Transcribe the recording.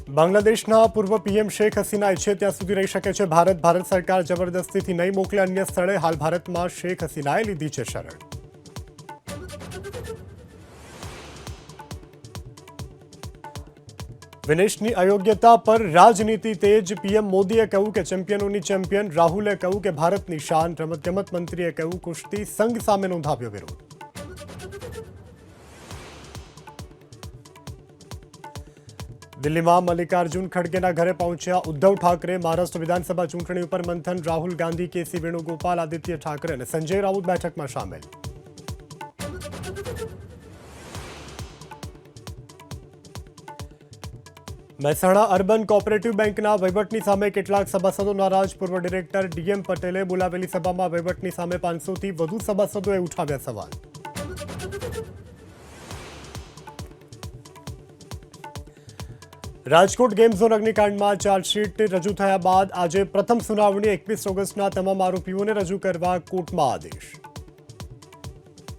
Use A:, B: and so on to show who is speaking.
A: બાંગ્લાદેશના પૂર્વ પીએમ શેખ હસીના ઈચ્છે ત્યાં સુધી રહી શકે છે ભારત સરકાર જબરદસ્તીથી નહીં મોકલે અન્ય સ્થળે હાલ ભારતમાં શેખ હસીનાએ લીધી છે શરણ વિનેશની અયોગ્યતા પર રાજનીતિ તેજ પીએમ મોદીએ કહ્યું કે ચેમ્પિયનોની ચેમ્પિયન રાહુલે કહ્યું કે ભારતની શાન રમતગમત મંત્રીએ કહ્યું કુસ્તી સંઘ સામે નોંધાવ્યો વિરોધ દિલ્હીમાં મલ્લિકાર્જુન ખડગેના ઘરે પહોંચ્યા ઉદ્ધવ ઠાકરે મહારાષ્ટ્ર વિધાનસભા ચૂંટણી ઉપર મંથન રાહુલ ગાંધી કેસી વેણુગોપાલ આદિત્ય ઠાકરે અને સંજય રાઉત બેઠકમાં સામેલ મહેસાણા અર્બન કોઓપરેટિવ બેંકના વહીવટની સામે કેટલાક સભાસદો નારાજ પૂર્વ ડિરેક્ટર ડીએમ પટેલે બોલાવેલી સભામાં વહીવટની સામે 500થી વધુ સભાસદોએ ઉઠાવ્યા સવાલ રાજકોટ ગેમ ઝોન અગ્નિકાંડમાં ચાર્જશીટ રજૂ થયા બાદ આજે પ્રથમ સુનાવણી 21 ઓગસ્ટના તમામ આરોપીઓને રજૂ કરવા કોર્ટમાં આદેશ